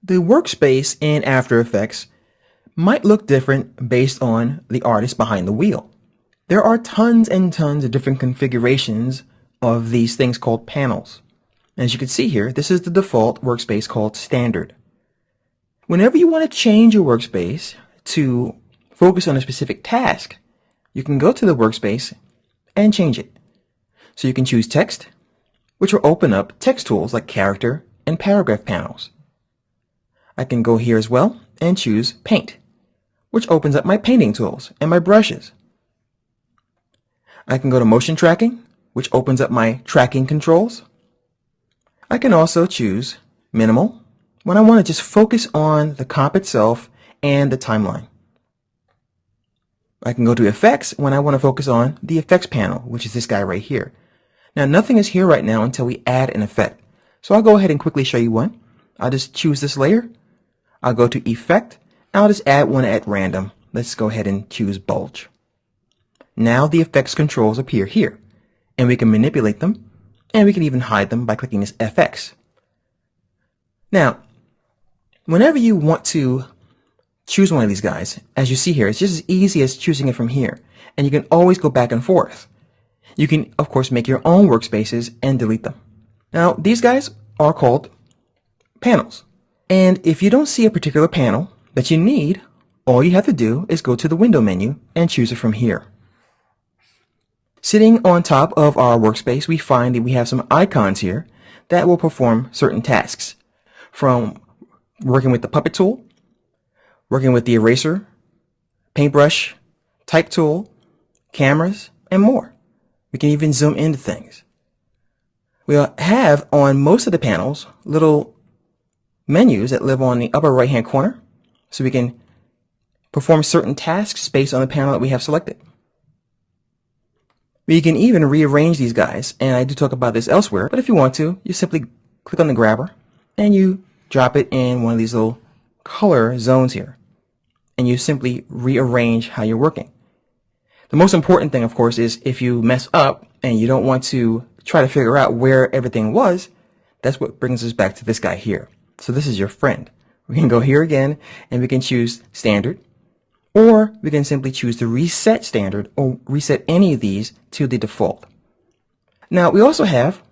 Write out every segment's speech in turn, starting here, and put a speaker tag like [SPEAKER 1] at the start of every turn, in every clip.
[SPEAKER 1] The workspace in After Effects might look different based on the artist behind the wheel. There are tons and tons of different configurations of these things called panels. As you can see here, this is the default workspace called Standard. Whenever you want to change your workspace to focus on a specific task, you can go to the workspace and change it. So you can choose Text, which will open up text tools like Character and Paragraph panels. I can go here as well and choose Paint, which opens up my painting tools and my brushes. I can go to Motion Tracking, which opens up my tracking controls. I can also choose Minimal when I want to just focus on the comp itself and the timeline. I can go to Effects when I want to focus on the Effects panel, which is this guy right here. Now nothing is here right now until we add an effect. So I'll go ahead and quickly show you one. I'll just choose this layer. I'll go to Effect, and I'll just add one at random. Let's go ahead and choose Bulge. Now the effects controls appear here, and we can manipulate them, and we can even hide them by clicking this FX. Now, whenever you want to choose one of these guys, as you see here, it's just as easy as choosing it from here, and you can always go back and forth. You can, of course, make your own workspaces and delete them. Now, these guys are called panels. And if you don't see a particular panel that you need, all you have to do is go to the window menu and choose it from here. Sitting on top of our workspace, we find that we have some icons here that will perform certain tasks, from working with the puppet tool, working with the eraser, paintbrush, type tool, cameras, and more. We can even zoom into things. We'll have on most of the panels little menus that live on the upper right hand corner, so we can perform certain tasks based on the panel that we have selected. We can even rearrange these guys, and I do talk about this elsewhere, but if you want to, you simply click on the grabber and you drop it in one of these little color zones here, and you simply rearrange how you're working. The most important thing, of course, is if you mess up and you don't want to try to figure out where everything was, that's what brings us back to this guy here. So this is your friend. We can go here again and we can choose Standard, or we can simply choose to reset Standard or reset any of these to the default. Now we also have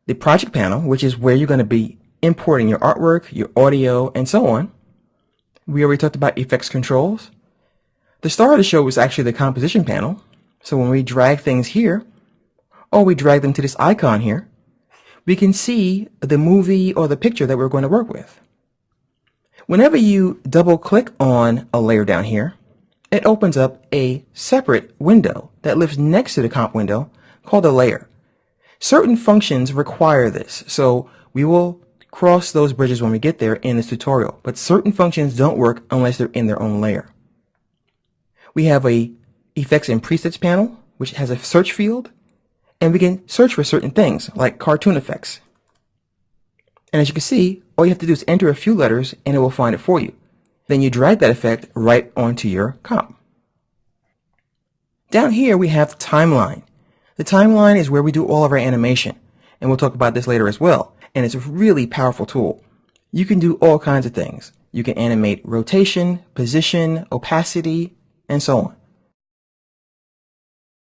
[SPEAKER 1] the project panel, which is where you're going to be importing your artwork, your audio, and so on. We already talked about effects controls. The star of the show was actually the composition panel. So when we drag things here, or we drag them to this icon here, we can see the movie or the picture that we're going to work with. Whenever you double click on a layer down here, it opens up a separate window that lives next to the comp window called a layer. Certain functions require this, so we will cross those bridges when we get there in this tutorial, but certain functions don't work unless they're in their own layer. We have a Effects and Presets panel, which has a search field, and we can search for certain things like cartoon effects. And as you can see, all you have to do is enter a few letters and it will find it for you. Then you drag that effect right onto your comp. Down here we have the timeline. The timeline is where we do all of our animation, and we'll talk about this later as well. And it's a really powerful tool. You can do all kinds of things. You can animate rotation, position, opacity, and so on.